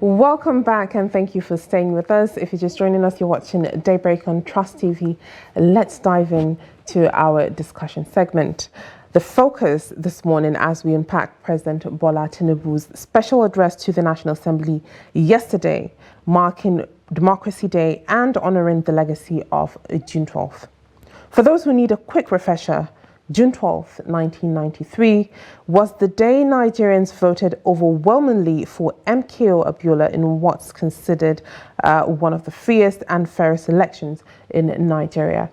Welcome back and thank you for staying with us. If you're just joining us, you're watching Daybreak on Trust TV. Let's dive into our discussion segment. The focus this morning as we unpack President Bola Tinubu's special address to the National Assembly yesterday, marking Democracy Day and honouring the legacy of June 12th. For those who need a quick refresher, June 12, 1993 was the day Nigerians voted overwhelmingly for MKO Abiola in what's considered one of the freest and fairest elections in Nigeria,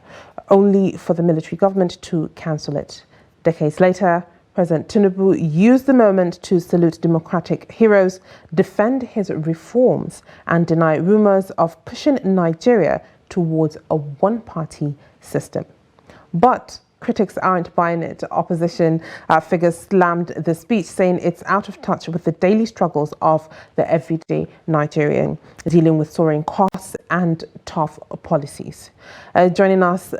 only for the military government to cancel it. Decades later, President Tinubu used the moment to salute democratic heroes, defend his reforms, and deny rumors of pushing Nigeria towards a one-party system. But critics aren't buying it. Opposition figures slammed the speech, saying it's out of touch with the daily struggles of the everyday Nigerian, dealing with soaring costs and tough policies. Joining us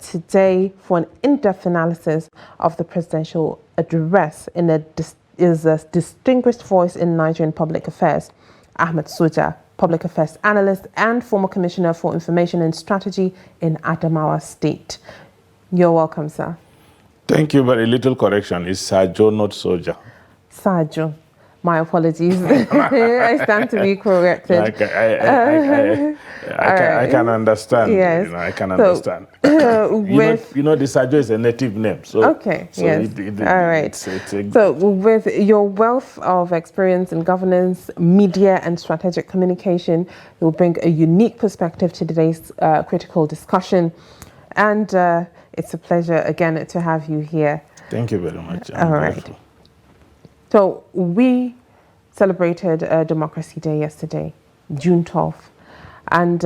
today for an in-depth analysis of the presidential address is a distinguished voice in Nigerian public affairs, Ahmed Sajoh, public affairs analyst and former commissioner for information and strategy in Adamu State. You're welcome, sir. Thank you. Very little correction. It's Sajoh, not Sajoh. Sajoh. My apologies. I stand to be corrected. I can understand. Yes. I can understand. You know, the Sajoh is a native name. So, okay, so yes. All right. So with your wealth of experience in governance, media and strategic communication, you'll bring a unique perspective to today's critical discussion. And it's a pleasure again to have you here. Thank you very much. All right. So we celebrated Democracy Day yesterday, June 12th, and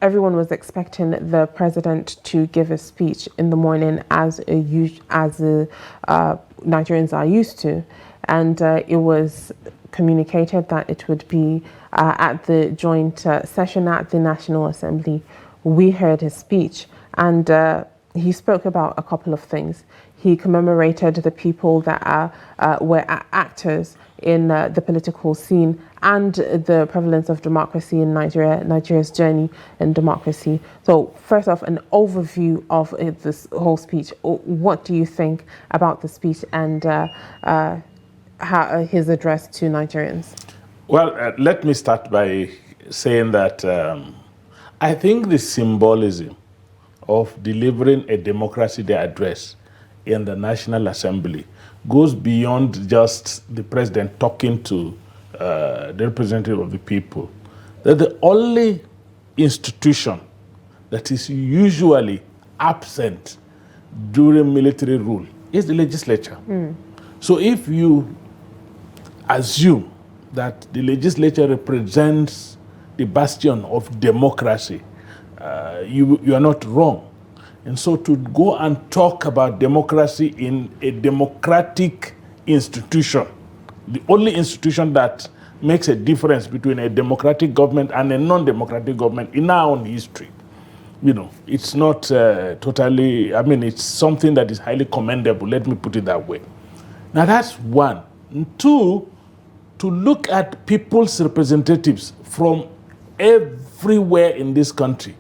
everyone was expecting the president to give a speech in the morning as Nigerians are used to, and it was communicated that it would be at the joint session at the National Assembly. We heard his speech, and he spoke about a couple of things. He commemorated the people that were actors in the political scene and the prevalence of democracy in Nigeria, Nigeria's journey in democracy. So first off, an overview of this whole speech. What do you think about the speech and his address to Nigerians? Well, let me start by saying that I think the symbolism of delivering a Democracy Day address in the National Assembly goes beyond just the president talking to the representative of the people. That the only institution that is usually absent during military rule is the legislature. So if you assume that the legislature represents the bastion of democracy, you are not wrong. And so to go and talk about democracy in a democratic institution, the only institution that makes a difference between a democratic government and a non-democratic government in our own history, you know, it's not totally, I mean, it's something that is highly commendable, let me put it that way. Now that's one. And two, to look at people's representatives from everywhere in this country.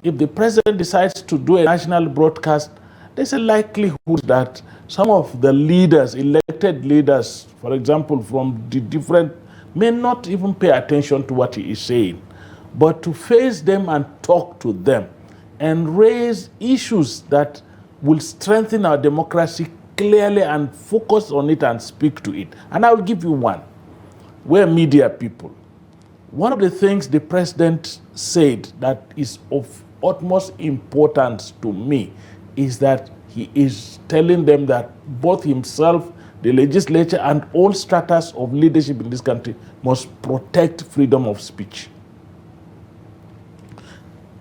If the president decides to do a national broadcast, there's a likelihood that some of the leaders, elected leaders, for example, from the different, may not even pay attention to what he is saying. But to face them and talk to them and raise issues that will strengthen our democracy clearly and focus on it and speak to it. And I will give you one. We're media people. One of the things the president said that is of utmost importance to me is that he is telling them that both himself, the legislature, and all stratas of leadership in this country must protect freedom of speech.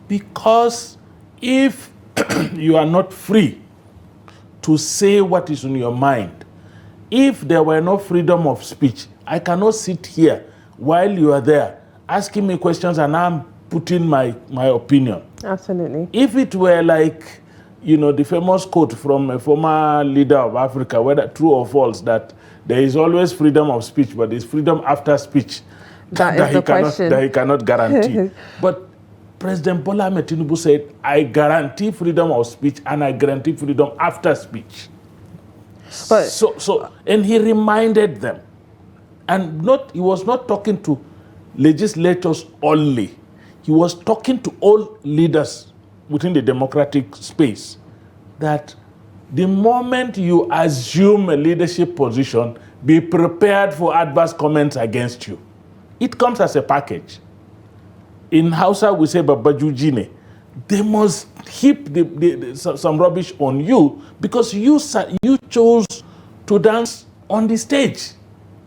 Because if you are not free to say what is on your mind, if there were no freedom of speech, I cannot sit here while you are there asking me questions and I'm putting my opinion. Absolutely. If it were like, you know, the famous quote from a former leader of Africa, whether true or false, that there is always freedom of speech, but there's freedom after speech that he cannot guarantee. But President Bola Ahmed Tinubu said, I guarantee freedom of speech and I guarantee freedom after speech. But and he reminded them, and he was not talking to legislators only. He was talking to all leaders within the democratic space, that the moment you assume a leadership position, be prepared for adverse comments against you. It comes as a package. In Hausa, we say babajujine. They must heap some rubbish on you because you chose to dance on the stage.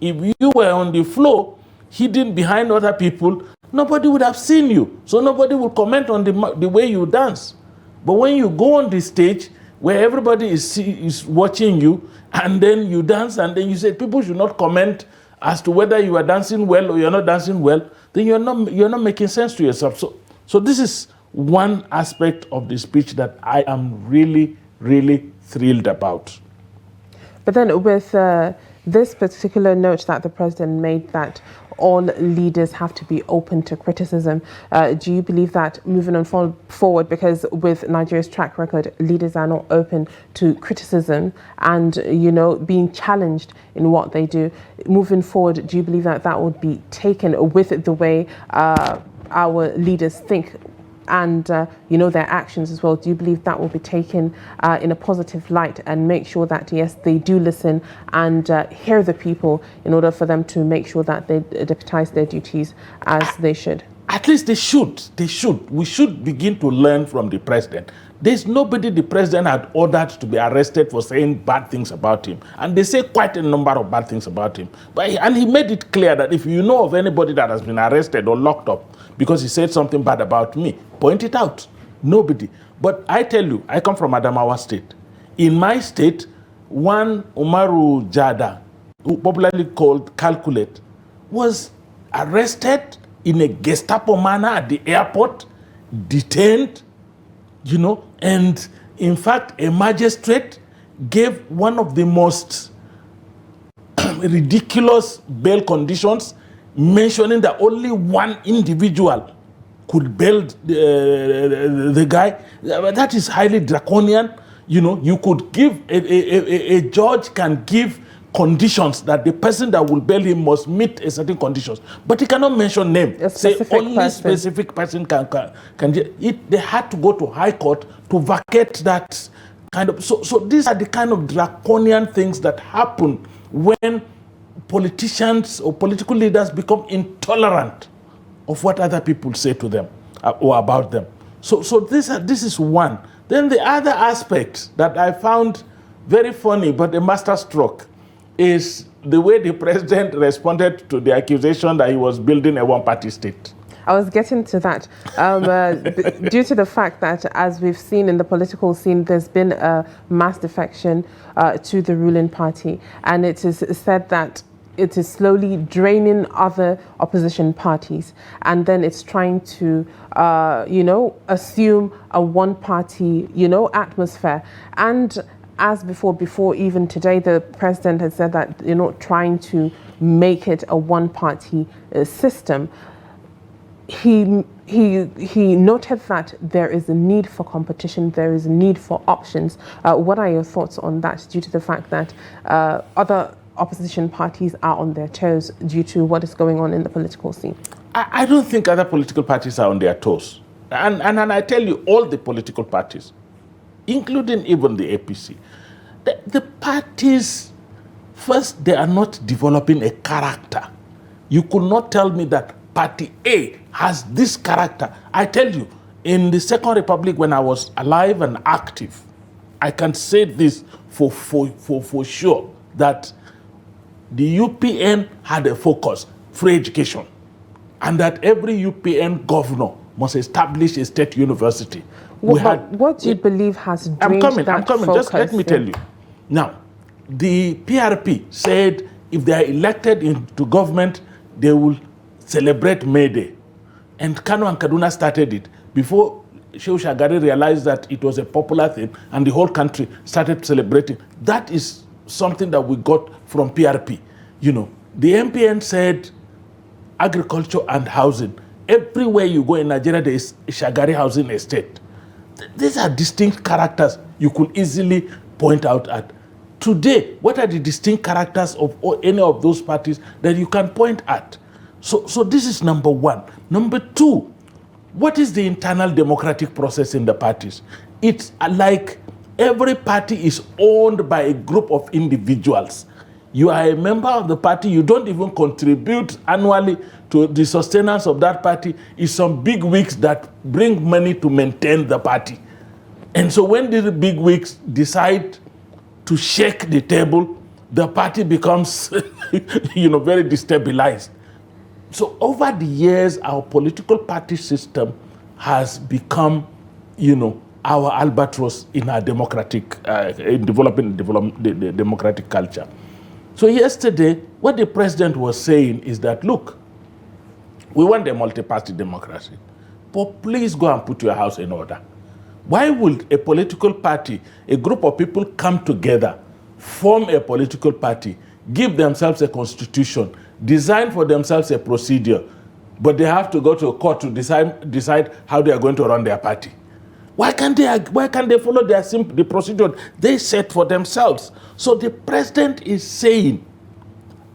If you were on the floor, hidden behind other people, nobody would have seen you. So nobody will comment on the way you dance. But when you go on the stage where everybody is watching you, and then you dance, and then you say people should not comment as to whether you are dancing well or you're not dancing well, then you're not making sense to yourself. So this is one aspect of the speech that I am really, really thrilled about. But then with this particular note that the president made, that all leaders have to be open to criticism, do you believe that moving on forward, because with Nigeria's track record, leaders are not open to criticism and, being challenged in what they do, moving forward, do you believe that that would be taken with the way our leaders think and their actions as well? Do you believe that will be taken in a positive light and make sure that, yes, they do listen and hear the people in order for them to make sure that they deputize their duties as they should? At least they should. We should begin to learn from the president. There's nobody the president had ordered to be arrested for saying bad things about him. And they say quite a number of bad things about him. And he made it clear that if you know of anybody that has been arrested or locked up because he said something bad about me, point it out. Nobody. But I tell you, I come from Adamu state. In my state, one Umaru Jada, who popularly called Calculate, was arrested in a Gestapo manner at the airport, detained, and in fact, a magistrate gave one of the most ridiculous bail conditions, mentioning that only one individual could bail the guy. That is highly draconian. You could give, a judge can give conditions that the person that will bail him must meet a certain conditions, but he cannot mention name. Say only specific person can. They had to go to High Court to vacate that kind of. So these are the kind of draconian things that happen when politicians or political leaders become intolerant of what other people say to them or about them. So this is one. Then the other aspect that I found very funny but a masterstroke is the way the president responded to the accusation that he was building a one-party state. I was getting to that. Due to the fact that, as we've seen in the political scene, there's been a mass defection to the ruling party, and it is said that it is slowly draining other opposition parties, and then it's trying to, assume a one-party, atmosphere. And as before even today, the president has said that you're not trying to make it a one-party system. He noted that there is a need for competition, there is a need for options. What are your thoughts on that, due to the fact that other opposition parties are on their toes due to what is going on in the political scene? I don't think other political parties are on their toes. And I tell you, all the political parties, including even the APC, the parties, first, they are not developing a character. You could not tell me that Party A has this character. I tell you, in the Second Republic, when I was alive and active, I can say this for sure, that the UPN had a focus, free education, and that every UPN governor must establish a state university. What do you believe has drained that I'm coming. focus? Just let me tell you. Now, the PRP said if they are elected into government, they will celebrate May Day. And Kano and Kaduna started it before Shehu Shagari realized that it was a popular thing, and the whole country started celebrating. That is something that we got from PRP. You know, the MPN said agriculture and housing. Everywhere you go in Nigeria, there is a Shagari housing estate. These are distinct characters you could easily point out at. Today, what are the distinct characters of any of those parties that you can point at? So this is number one. Number two, what is the internal democratic process in the parties? It's like every party is owned by a group of individuals. You are a member of the party, you don't even contribute annually to the sustenance of that party. It's some big wigs that bring money to maintain the party. And so when these big wigs decide to shake the table, the party becomes very destabilized. So over the years, our political party system has become, our albatross in our democratic, in developing the democratic culture. So yesterday, what the president was saying is that, look, we want a multi-party democracy, but please go and put your house in order. Why would a political party, a group of people come together, form a political party, give themselves a constitution, design for themselves a procedure, but they have to go to a court to decide how they are going to run their party? Why can't they follow the procedure they set for themselves? So the president is saying,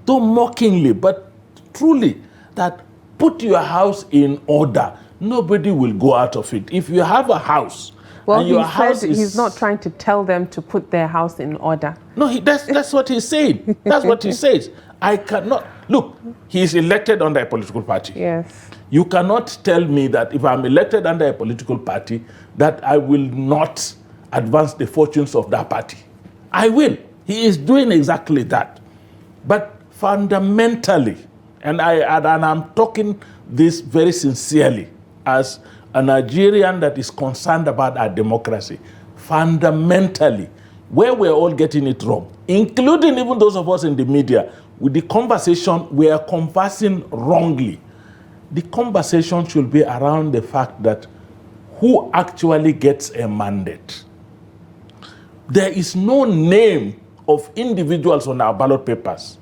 though mockingly, but truly, that put your house in order. Nobody will go out of it. If you have a house, well, and your house is... he's not trying to tell them to put their house in order. No, that's what he's saying. That's what he says. I cannot... Look, he is elected under a political party. Yes. You cannot tell me that if I'm elected under a political party, that I will not advance the fortunes of that party. I will. He is doing exactly that. But fundamentally, and I'm talking this very sincerely as a Nigerian that is concerned about our democracy, fundamentally, where we're all getting it wrong, including even those of us in the media, with the conversation we are conversing wrongly. The conversation should be around the fact that who actually gets a mandate. There is no name of individuals on our ballot papers.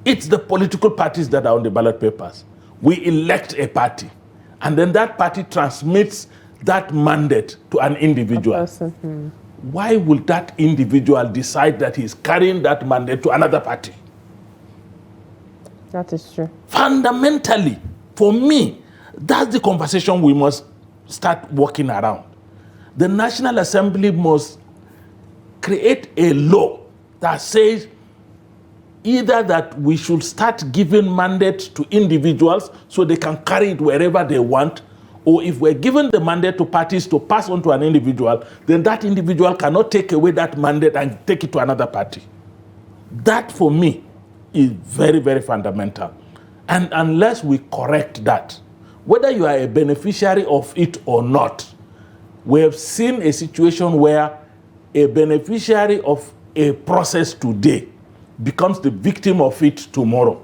It's the political parties that are on the ballot papers. We elect a party, and then that party transmits that mandate to an individual. Why would that individual decide that he's carrying that mandate to another party? That is true. Fundamentally, for me, that's the conversation we must start working around. The National Assembly must create a law that says either that we should start giving mandate to individuals so they can carry it wherever they want, or if we're given the mandate to parties to pass on to an individual, then that individual cannot take away that mandate and take it to another party. That, for me, is very, very fundamental. And unless we correct that, whether you are a beneficiary of it or not, we have seen a situation where a beneficiary of a process today becomes the victim of it tomorrow.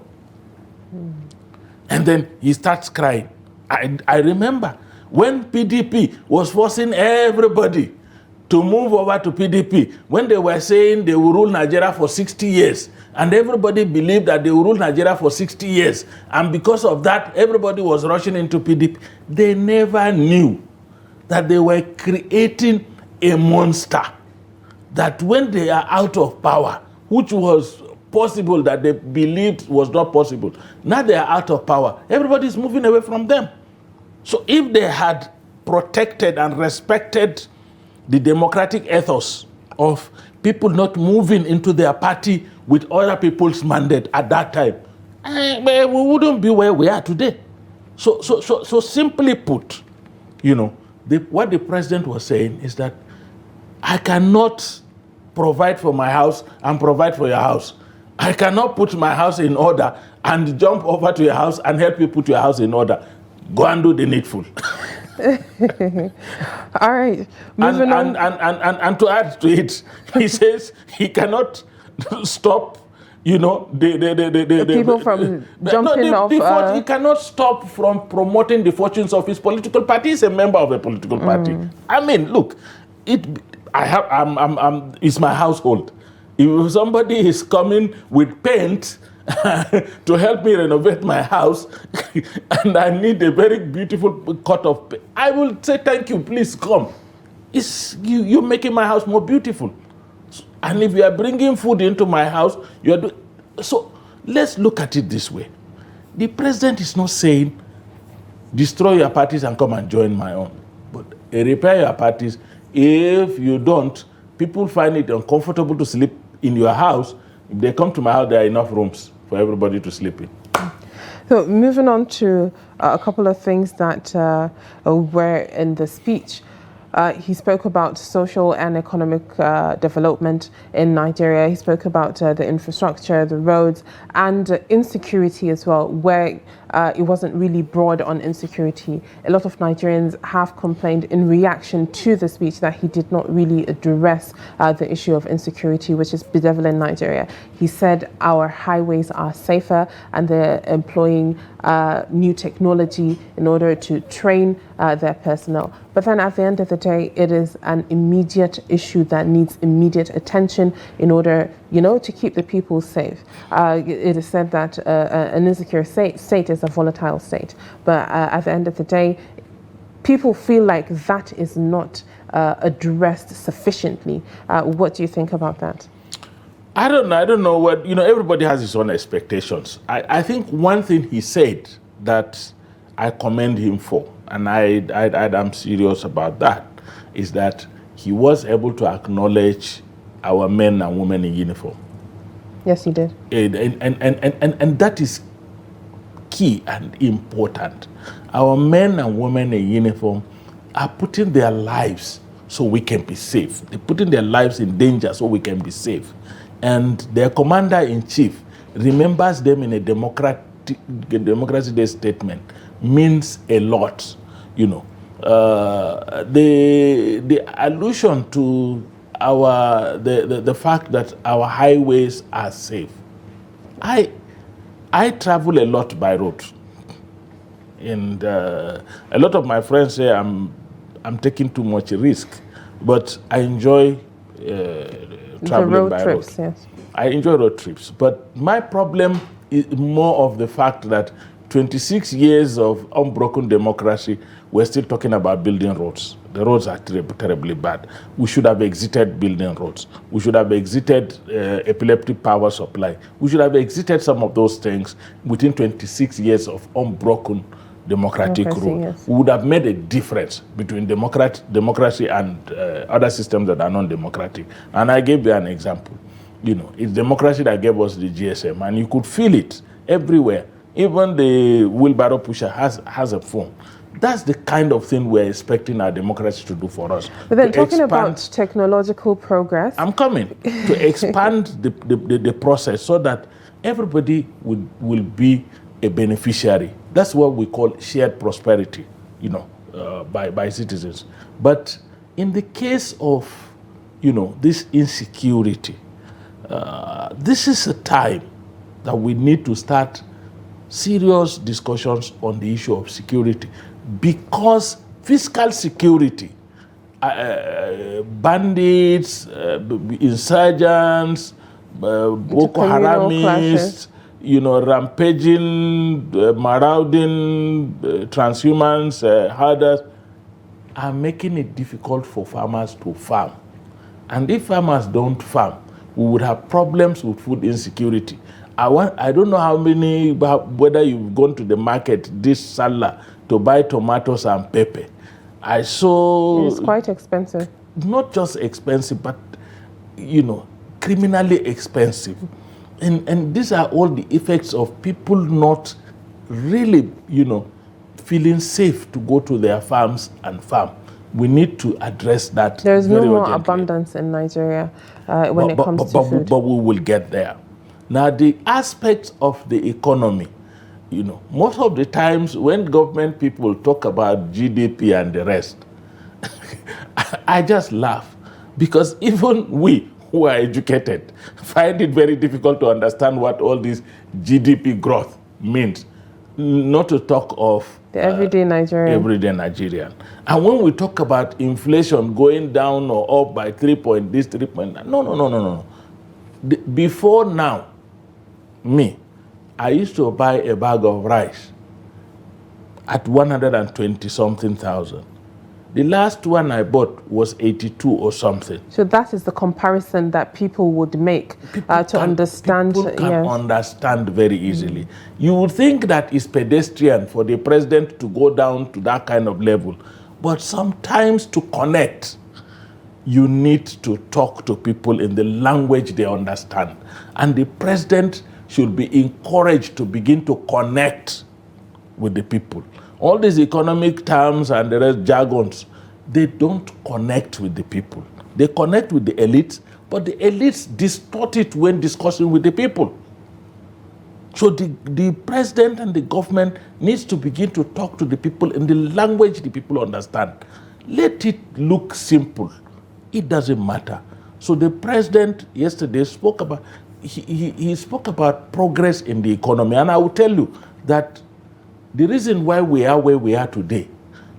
And then he starts crying. I remember when PDP was forcing everybody to move over to PDP, when they were saying they will rule Nigeria for 60 years, and everybody believed that they will rule Nigeria for 60 years, and because of that, everybody was rushing into PDP. They never knew that they were creating a monster, that when they are out of power, which was possible that they believed was not possible, now they are out of power, everybody is moving away from them. So if they had protected and respected the democratic ethos of people not moving into their party with other people's mandate at that time, we wouldn't be where we are today. So simply put, what the president was saying is that I cannot provide for my house and provide for your house. I cannot put my house in order and jump over to your house and help you put your house in order. Go and do the needful. All right. Moving on. And to add to it, he says he cannot stop, the people from jumping off. He cannot stop from promoting the fortunes of his political party. He's a member of a political party. I mean, look, it's my household. If somebody is coming with paint to help me renovate my house and I need a very beautiful cut of paint, I will say, thank you, please come. You're making my house more beautiful. And if you are bringing food into my house, so let's look at it this way. The president is not saying, destroy your parties and come and join my own. But repair your parties. If you don't, people find it uncomfortable to sleep in your house. If they come to my house, there are enough rooms for everybody to sleep in. So moving on to a couple of things that were in the speech. He spoke about social and economic development in Nigeria. He spoke about the infrastructure, the roads, and insecurity as well, where it wasn't really broad on insecurity. A lot of Nigerians have complained in reaction to the speech that he did not really address the issue of insecurity, which is bedeviling Nigeria. He said our highways are safer and they're employing new technology in order to train their personnel. But then at the end of the day, it is an immediate issue that needs immediate attention in order, to keep the people safe. It is said that an insecure state is a volatile state. But at the end of the day, people feel like that is not addressed sufficiently. What do you think about that? I don't know what, everybody has his own expectations. I think one thing he said that I commend him for, and I'm serious about that, is that he was able to acknowledge our men and women in uniform. Yes, he did. And that is key and important. Our men and women in uniform are putting their lives so we can be safe. They're putting their lives in danger so we can be safe. And their commander-in-chief remembers them in a Democracy Day statement. Means a lot, The allusion to the fact that our highways are safe. I travel a lot by road, and a lot of my friends say I'm taking too much risk, but I enjoy traveling by road. Yes. I enjoy road trips, but my problem is more of the fact that 26 years of unbroken democracy, we're still talking about building roads. The roads are terribly bad. We should have exited building roads. We should have exited epileptic power supply. We should have exited some of those things within 26 years of unbroken democratic rule. Yes. We would have made a difference between democracy and other systems that are non-democratic. And I gave you an example. It's democracy that gave us the GSM, and you could feel it everywhere. Even the wheelbarrow pusher has a phone. That's the kind of thing we're expecting our democracy to do for us. But then talking about technological progress. I'm coming. To expand the process so that everybody will be a beneficiary. That's what we call shared prosperity, by citizens. But in the case of, this insecurity, this is a time that we need to start serious discussions on the issue of security, because fiscal security, bandits, insurgents, Boko Haramists, rampaging, marauding, transhumans, herders, are making it difficult for farmers to farm. And if farmers don't farm, we would have problems with food insecurity. I don't know whether you've gone to the market this Salah to buy tomatoes and pepper. I saw... It's quite expensive. Not just expensive, but, criminally expensive. And these are all the effects of people not really, feeling safe to go to their farms and farm. We need to address that. There's no more abundance in Nigeria when it comes to food. But we will get there. Now, the aspects of the economy, most of the times when government people talk about GDP and the rest, I just laugh, because even we who are educated find it very difficult to understand what all this GDP growth means, not to talk of the everyday Nigerian. And when we talk about inflation going down or up by 3 point, no. Before now, I used to buy a bag of rice at 120 something thousand. The last one I bought was 82 or something. So that is the comparison that people would make to understand. People can understand very easily. You would think that it's pedestrian for the president to go down to that kind of level. But sometimes to connect, you need to talk to people in the language they understand. And the president should be encouraged to begin to connect with the people. All these economic terms and the rest jargons, they don't connect with the people. They connect with the elites, but the elites distort it when discussing with the people. So the president and the government needs to begin to talk to the people in the language the people understand. Let it look simple. It doesn't matter. So the president yesterday spoke about, he spoke about progress in the economy. And I will tell you that the reason why we are where we are today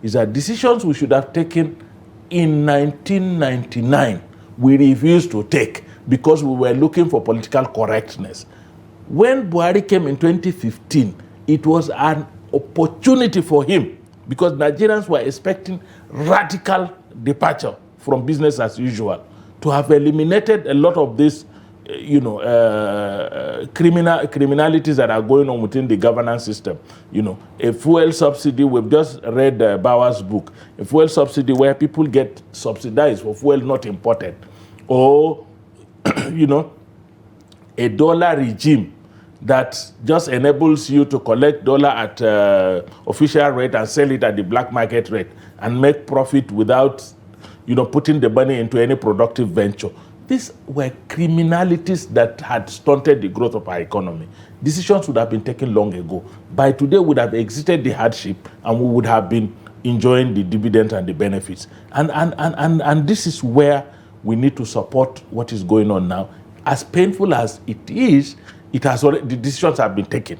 is that decisions we should have taken in 1999, we refused to take because we were looking for political correctness. When Buhari came in 2015, it was an opportunity for him because Nigerians were expecting radical departure from business as usual, to have eliminated a lot of this criminalities that are going on within the governance system. A fuel subsidy, we've just read Bauer's book, a fuel subsidy where people get subsidized for fuel not imported. Or, a dollar regime that just enables you to collect dollar at official rate and sell it at the black market rate and make profit without, putting the money into any productive venture. These were criminalities that had stunted the growth of our economy. Decisions would have been taken long ago. By today, we would have exited the hardship and we would have been enjoying the dividends and the benefits. And this is where we need to support what is going on now. As painful as it is, the decisions have been taken.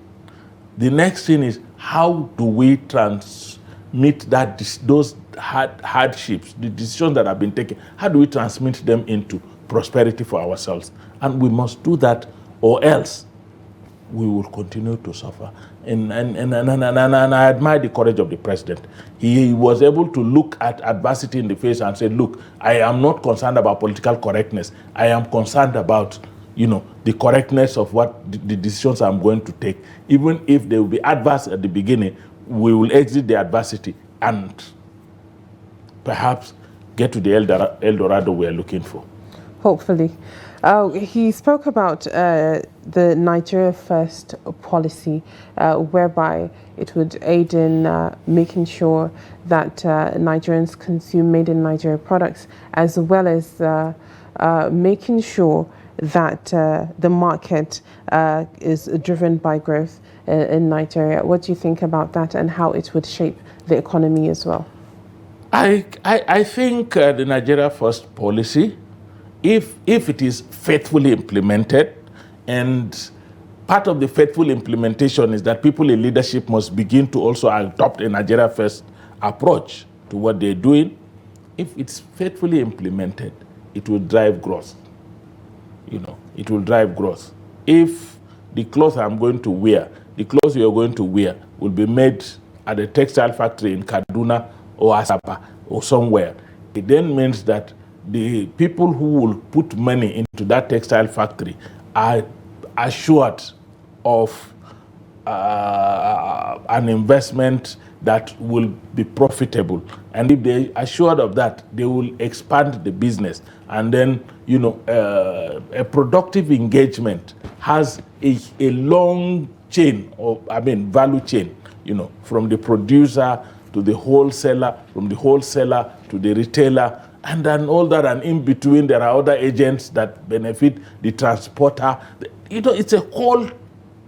The next thing is, how do we transmit those hardships, the decisions that have been taken, how do we transmit them into prosperity for ourselves? And we must do that, or else we will continue to suffer. And I admire the courage of the president. He was able to look at adversity in the face and say, look, I am not concerned about political correctness. I am concerned about, the correctness of what the decisions I'm going to take. Even if they will be adverse at the beginning, we will exit the adversity and perhaps get to the El Dorado we are looking for. Hopefully. He spoke about the Nigeria First policy, whereby it would aid in making sure that Nigerians consume made in Nigeria products, as well as making sure that the market is driven by growth in Nigeria. What do you think about that and how it would shape the economy as well? I think the Nigeria First policy, if it is faithfully implemented, and part of the faithful implementation is that people in leadership must begin to also adopt a Nigeria First approach to what they're doing. If it's faithfully implemented, it will drive growth. It will drive growth. If the clothes I'm going to wear, the clothes you're going to wear will be made at a textile factory in Kaduna or Asaba or somewhere, it then means that the people who will put money into that textile factory are assured of an investment that will be profitable. And if they're assured of that, they will expand the business. And then, a productive engagement has a long chain, value chain, from the producer to the wholesaler, from the wholesaler to the retailer, and then all that, and in between there are other agents that benefit, the transporter. It's a whole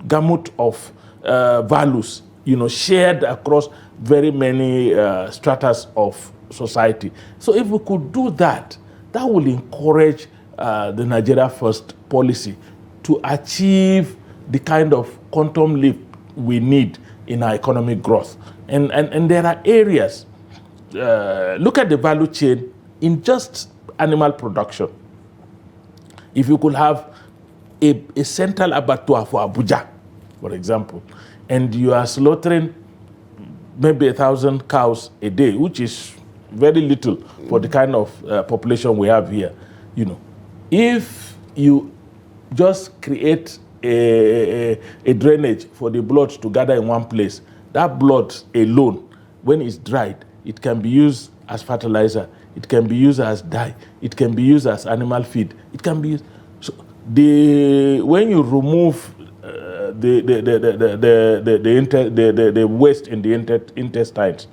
gamut of values, shared across very many stratas of society. So if we could do that, that will encourage the Nigeria First policy to achieve the kind of quantum leap we need in our economic growth. And there are areas, look at the value chain in just animal production. If you could have a central abattoir for Abuja, for example, and you are slaughtering maybe 1,000 cows a day, which is very little for the kind of population we have here, if you just create a drainage for the blood to gather in one place, that blood alone, when it's dried, it can be used as fertilizer, it can be used as dye, it can be used as animal feed, it can be used. So when you remove the waste in the intestines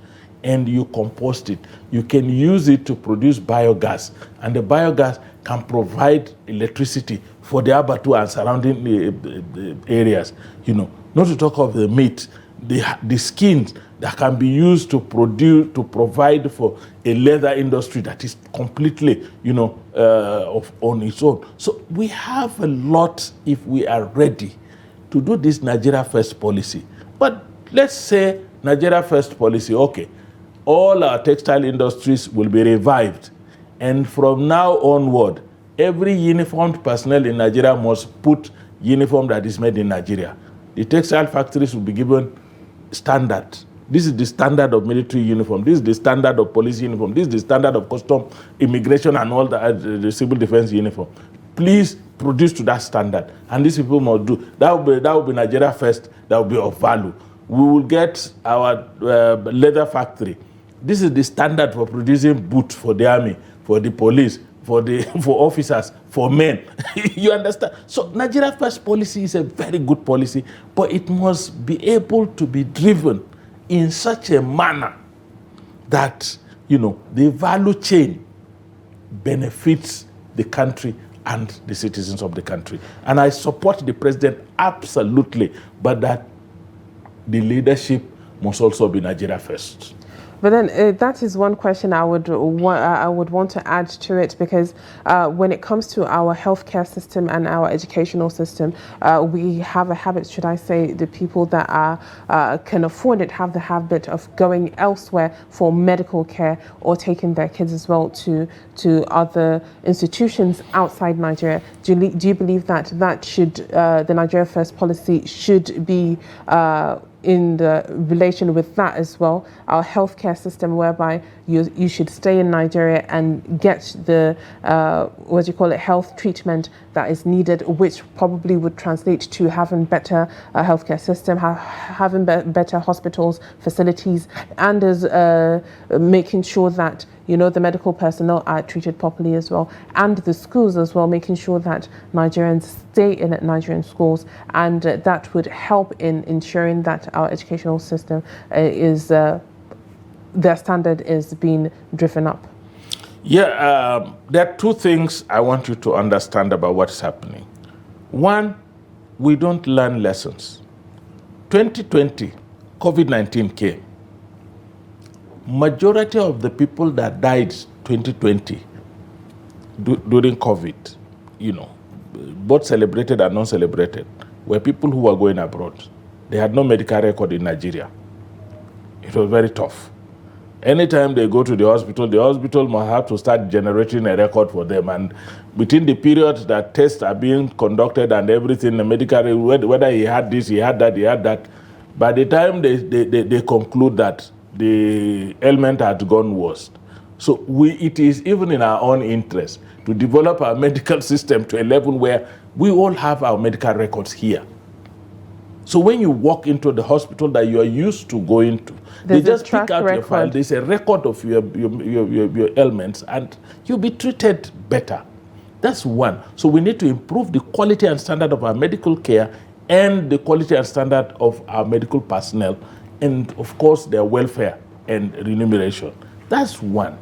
and you compost it, you can use it to produce biogas, and the biogas can provide electricity for the abattoir and surrounding areas. Not to talk of the meat, the skins that can be used to provide for a leather industry that is completely, on its own. So we have a lot if we are ready to do this Nigeria First policy. But let's say Nigeria First policy, okay, all our textile industries will be revived. And from now onward, every uniformed personnel in Nigeria must put uniform that is made in Nigeria. The textile factories will be given standard. This is the standard of military uniform. This is the standard of police uniform. This is the standard of custom, immigration, and all the civil defense uniform. Please produce to that standard. And these people must do. That will be Nigeria First. That will be of value. We will get our leather factory. This is the standard for producing boots for the army, for the police, for officers, for men. You understand? So Nigeria First policy is a very good policy, but it must be able to be driven in such a manner that, the value chain benefits the country and the citizens of the country. And I support the president absolutely, but that the leadership must also be Nigeria First. But then that is one question I would want to add to it, because when it comes to our healthcare system and our educational system, we have a habit, should I say, the people that can afford it have the habit of going elsewhere for medical care or taking their kids as well to other institutions outside Nigeria. Do you believe that the Nigeria First policy should be in the relation with that as well, our healthcare system, whereby you should stay in Nigeria and get the health treatment that is needed, which probably would translate to having better healthcare system, having better hospitals, facilities, and as making sure that the medical personnel are treated properly as well, and the schools as well, making sure that Nigerians stay in Nigerian schools, and that would help in ensuring that our educational system their standard is being driven up. Yeah, there are two things I want you to understand about what's happening. One, we don't learn lessons. 2020, COVID-19 came. Majority of the people that died 2020 during COVID, both celebrated and non-celebrated, were people who were going abroad. They had no medical record in Nigeria. It was very tough. Anytime they go to the hospital must have to start generating a record for them. And between the period that tests are being conducted and everything, the medical, whether he had this, he had that, by the time they conclude that the ailment had gone worse. So it is even in our own interest to develop our medical system to a level where we all have our medical records here. So when you walk into the hospital that you are used to going to, they just pick out your file. There's a record of your ailments, and you'll be treated better. That's one. So we need to improve the quality and standard of our medical care and the quality and standard of our medical personnel, and of course their welfare and remuneration. That's one.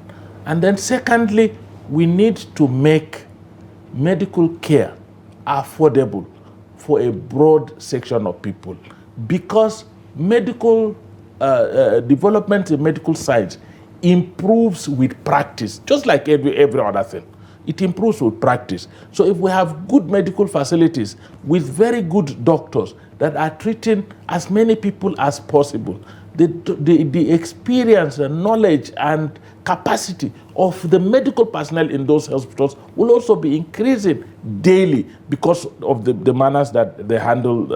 And then secondly, we need to make medical care affordable for a broad section of people, because medical development in medical science improves with practice, just like every other thing. It improves with practice. So if we have good medical facilities with very good doctors that are treating as many people as possible, the experience and knowledge and capacity of the medical personnel in those hospitals will also be increasing daily because of the manners that they handle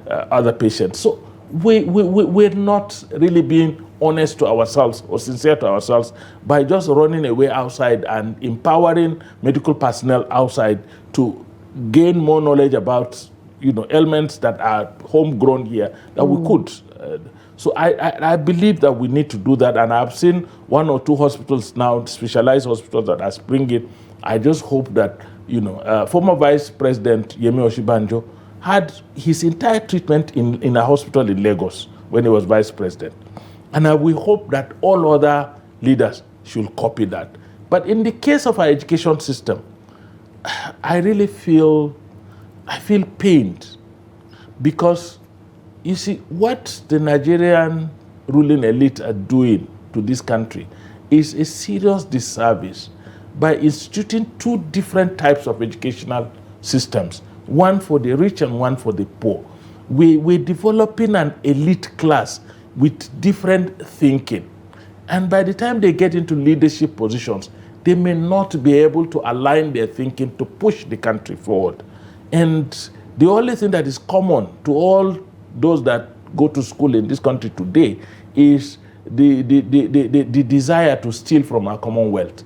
other patients. So we're not really being honest to ourselves or sincere to ourselves by just running away outside and empowering medical personnel outside to gain more knowledge about ailments that are homegrown here that we could. So I believe that we need to do that, and I've seen 1 or 2 hospitals now, specialized hospitals that are springing. I just hope that former Vice President Yemi Oshibanjo had his entire treatment in a hospital in Lagos when he was Vice President, and we hope that all other leaders should copy that. But in the case of our education system, I really feel pained, because you see, what the Nigerian ruling elite are doing to this country is a serious disservice by instituting 2 different types of educational systems, one for the rich and one for the poor. We're developing an elite class with different thinking. And by the time they get into leadership positions, they may not be able to align their thinking to push the country forward. And the only thing that is common to all those that go to school in this country today is the desire to steal from our commonwealth.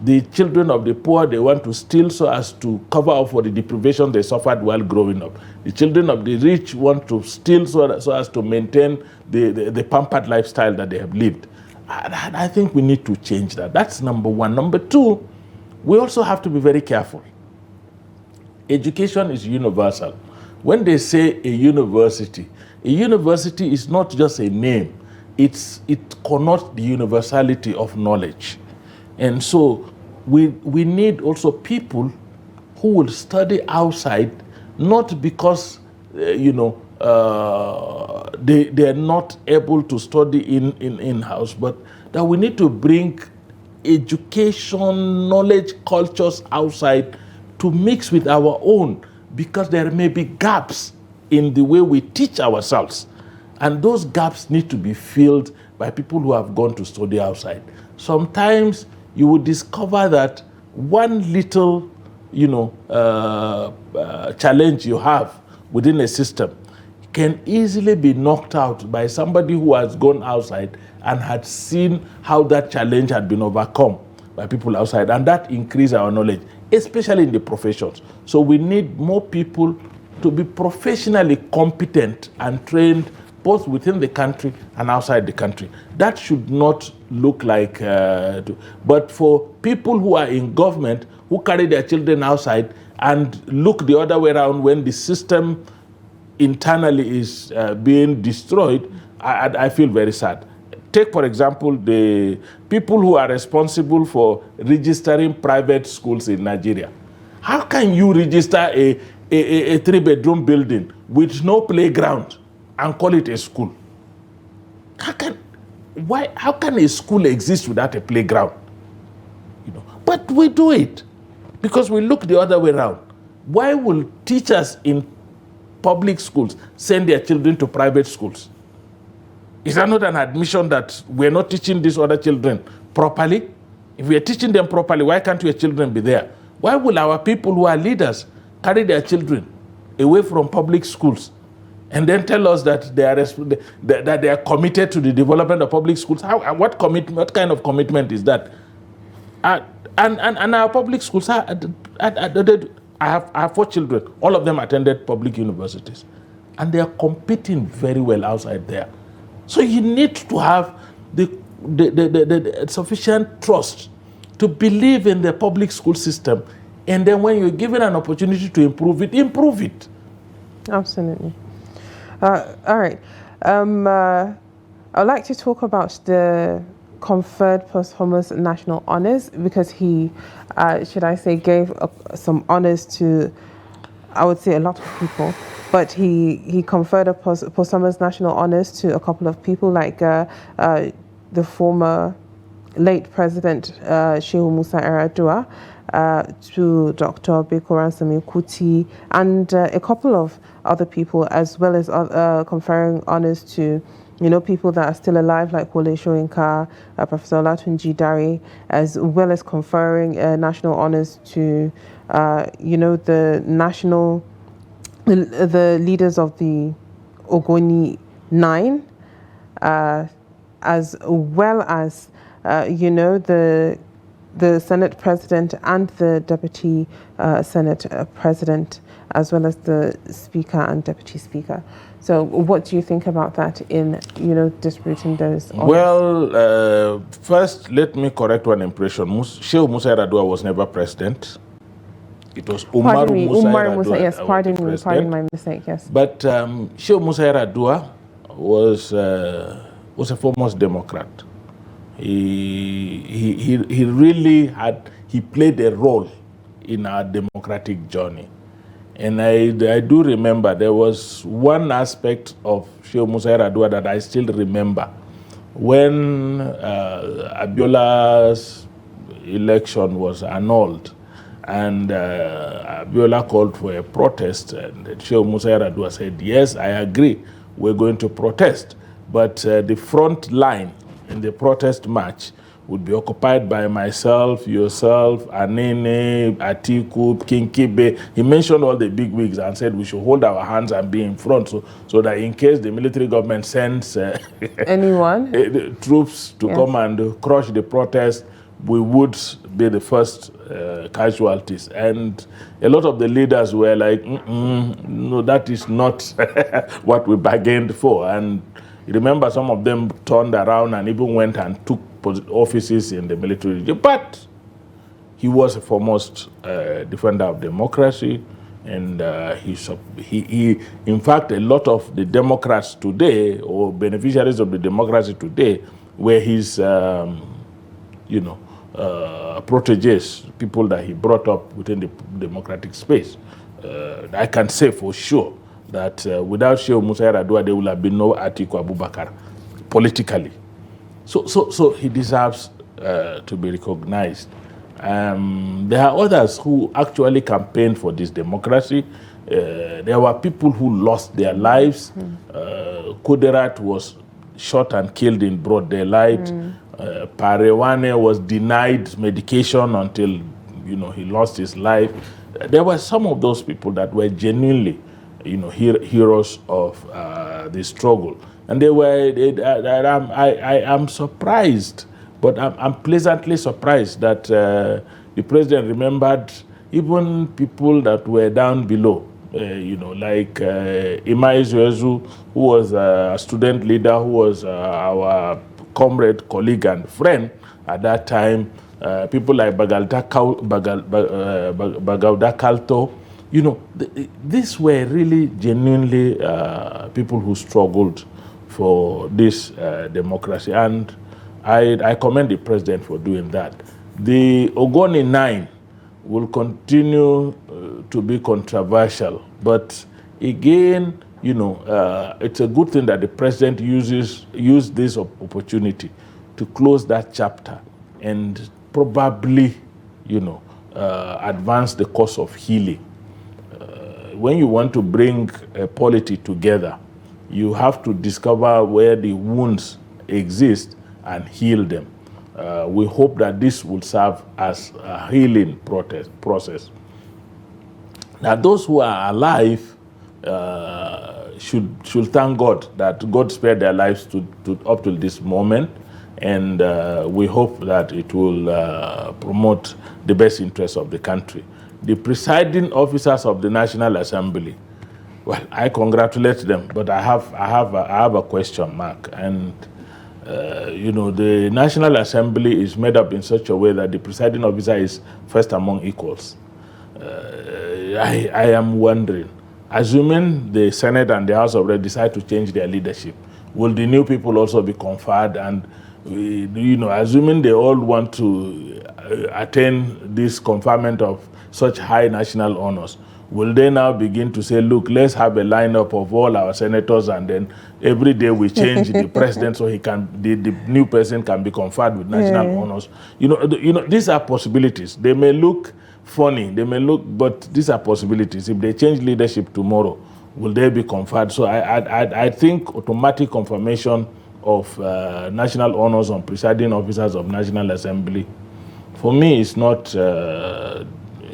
The children of the poor, they want to steal so as to cover up for the deprivation they suffered while growing up. The children of the rich want to steal so as to maintain the pampered lifestyle that they have lived. I think we need to change that. That's number one. Number two, we also have to be very careful. Education is universal. When they say a university is not just a name. It connotes the universality of knowledge. And so we need also people who will study outside, not because they are not able to study in-house, but that we need to bring education, knowledge, cultures outside to mix with our own, because there may be gaps in the way we teach ourselves. And those gaps need to be filled by people who have gone to study outside. Sometimes you will discover that one little, challenge you have within a system can easily be knocked out by somebody who has gone outside and had seen how that challenge had been overcome by people outside. And that increases our knowledge, especially in the professions. So we need more people to be professionally competent and trained both within the country and outside the country. That should not look like, but for people who are in government, who carry their children outside and look the other way around when the system internally is being destroyed, I feel very sad. Take, for example, the people who are responsible for registering private schools in Nigeria. How can you register a 3-bedroom building with no playground and call it a school? How can a school exist without a playground? But we do it because we look the other way around. Why will teachers in public schools send their children to private schools? Is that not an admission that we're not teaching these other children properly? If we're teaching them properly, why can't your children be there? Why will our people who are leaders carry their children away from public schools and then tell us that they are committed to the development of public schools? What kind of commitment is that? And our public schools, I have 4 children. All of them attended public universities. And they are competing very well outside there. So you need to have the sufficient trust to believe in the public school system. And then when you're given an opportunity to improve it. Absolutely. All right. I'd like to talk about the conferred posthumous national honors, because he, gave some honors to, I would say, a lot of people. But he conferred a posthumous national honors to a couple of people, like the former late President Shehu Musa Yar'Adua, to Dr. Beko Ransome Kuti, and a couple of other people, as well as conferring honors to, people that are still alive, like Wole Soyinka, Professor Olatunji Dare, as well as conferring national honors to, the leaders of the Ogoni Nine, as well as, the Senate President and the Deputy Senate President, as well as the Speaker and Deputy Speaker. So what do you think about that in, disputing those honors? Well, first, let me correct one impression. Shehu Musa Yar'Adua was never president. It was Umar Musa Yar'Adua. Yes, pardon my mistake, yes. But Shehu Musa Yar'Adua was a foremost Democrat. He really played a role in our democratic journey. And I do remember there was one aspect of Shehu Musa Yar'Adua that I still remember. When Abiola's election was annulled and Abiola called for a protest, and Shehu Musa Yar'Adua said, yes, I agree, we're going to protest. But the front line in the protest march would be occupied by myself, yourself, Anene, Atiku, King Kibe. He mentioned all the big wigs and said we should hold our hands and be in front so that in case the military government sends anyone troops to come and crush the protest, we would be the first casualties. And a lot of the leaders were like, no, that is not what we bargained for. And remember, some of them turned around and even went and took offices in the military. But he was a foremost defender of democracy, and he, in fact, a lot of the Democrats today, or beneficiaries of the democracy today, were his, proteges, people that he brought up within the democratic space. I can say for sure that without Shehu Musa Yar'Adua, there will have been no Atiku Abubakar politically. So he deserves to be recognized. There are others who actually campaigned for this democracy. There were people who lost their lives. Kudirat was shot and killed in broad daylight. Parewane was denied medication until he lost his life. There were some of those people that were genuinely heroes of the struggle. And I am surprised, but I'm pleasantly surprised that the president remembered even people that were down below, like Imai Zuezu, who was a student leader, who was our comrade, colleague, and friend at that time. People like Bagauda Kalto. These were really genuinely people who struggled for this democracy, and I commend the president for doing that. The Ogoni Nine will continue to be controversial, but again, it's a good thing that the president used this opportunity to close that chapter and probably, advance the cause of healing. When you want to bring a polity together, you have to discover where the wounds exist and heal them. We hope that this will serve as a healing process. Now, those who are alive should thank God that God spared their lives up to this moment, and we hope that it will promote the best interests of the country. The presiding officers of the National Assembly, well, I congratulate them, but I have a question mark. And the National Assembly is made up in such a way that the presiding officer is first among equals. I am wondering, assuming the Senate and the House of Reps decide to change their leadership, will the new people also be conferred? And assuming they all want to attain this conferment of such high national honors, will they now begin to say, look, let's have a lineup of all our senators, and then every day we change the president so the new person can be conferred with national honors? These are possibilities. They may look funny, but these are possibilities. If they change leadership tomorrow, will they be conferred? So I think automatic confirmation of national honors on presiding officers of National Assembly, for me, is not,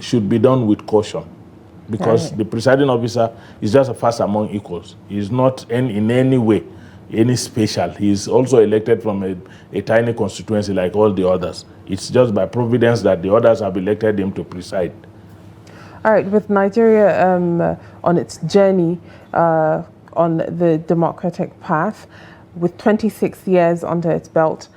should be done with caution. Because the presiding officer is just a first among equals. He's not in any way any special. He's also elected from a tiny constituency like all the others. It's just by providence that the others have elected him to preside. All right, with Nigeria on its journey on the democratic path, with 26 years under its belt,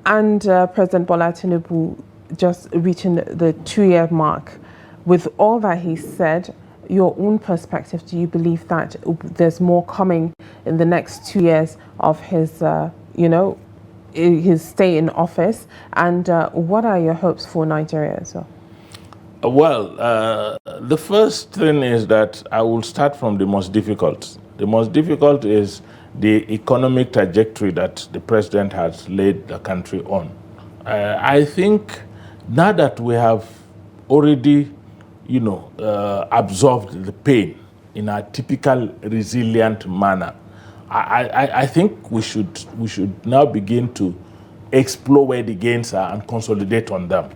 and President Bola Tinubu just reaching the 2-year mark, with all that he said, your own perspective, do you believe that there's more coming in the next 2 years of his, his stay in office? And what are your hopes for Nigeria as well? Well, the first thing is that I will start from the most difficult. The most difficult is the economic trajectory that the president has laid the country on. I think now that we have already absorbed the pain in a typical resilient manner, I think we should now begin to explore where the gains are and consolidate on them.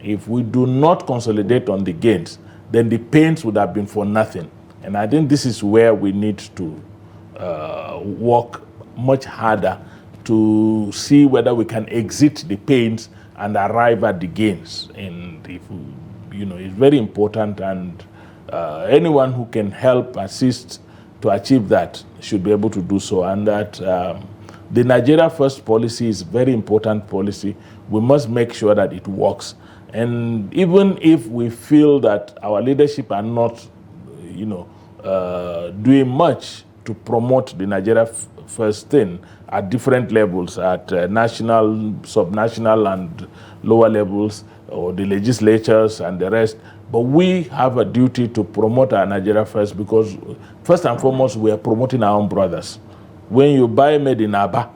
If we do not consolidate on the gains, then the pains would have been for nothing. And I think this is where we need to work much harder to see whether we can exit the pains and arrive at the gains. And if it's very important, and anyone who can help assist to achieve that should be able to do so. And that the Nigeria First policy is a very important policy. We must make sure that it works. And even if we feel that our leadership are not, doing much to promote the Nigeria First thing at different levels, at national, subnational, and lower levels, or the legislatures and the rest. But we have a duty to promote our Nigeria First, because first and foremost, we are promoting our own brothers. When you buy made in Aba,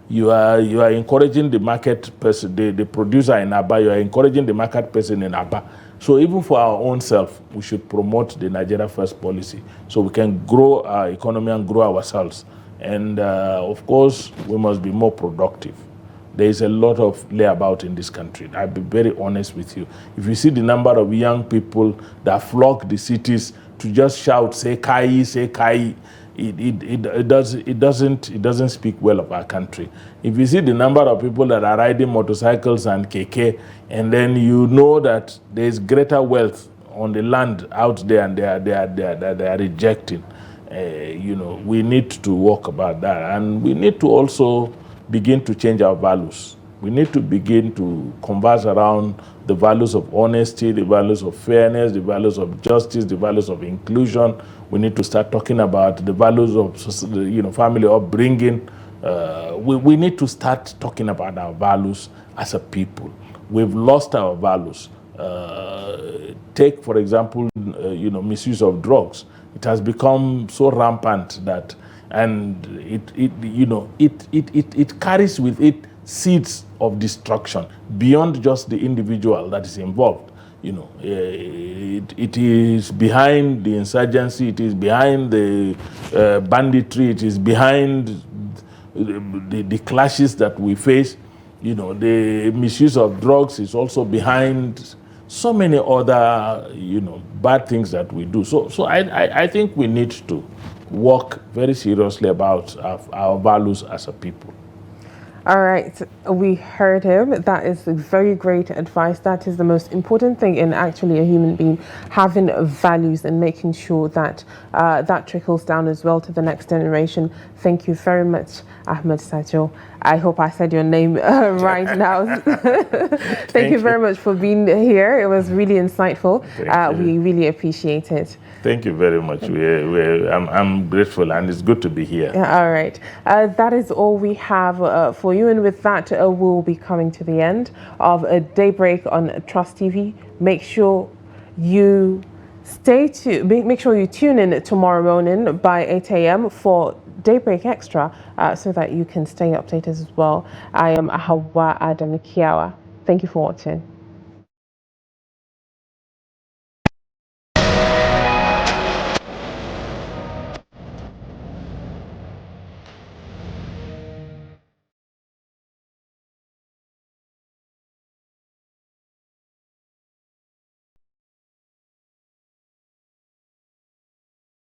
you are encouraging the market person, the producer in Aba, you are encouraging the market person in Aba. So even for our own self, we should promote the Nigeria First policy so we can grow our economy and grow ourselves. And of course, we must be more productive. There is a lot of layabout in this country. I'll be very honest with you. If you see the number of young people that flock the cities to just shout, say Kai, it doesn't speak well of our country. If you see the number of people that are riding motorcycles and keke, and then you know that there is greater wealth on the land out there, and they are rejecting. We need to work about that, and we need to also begin to change our values. We need to begin to converse around the values of honesty, the values of fairness, the values of justice, the values of inclusion. We need to start talking about the values of family upbringing. We need to start talking about our values as a people. We've lost our values. Take, for example, misuse of drugs. It has become so rampant that, and it carries with it seeds of destruction beyond just the individual that is involved. It is behind the insurgency, it is behind the banditry, it is behind the clashes that we face. The misuse of drugs is also behind so many other, bad things that we do. So I think we need to work very seriously about our values as a people. All right, we heard him. That is very great advice. That is the most important thing in actually a human being, having values and making sure that that trickles down as well to the next generation. Thank you very much, Ahmed Sajoh. I hope I said your name right now. Thank you very much for being here. It was really insightful. We really appreciate it. Thank you very much. I'm grateful, and it's good to be here. All right. That is all we have for you. And with that, we'll be coming to the end of a Daybreak on Trust TV. Make sure you make sure you tune in tomorrow morning by 8 a.m. for Daybreak Extra so that you can stay updated as well. I am Hauwa, Adamu, Kiyawa. Thank you for watching.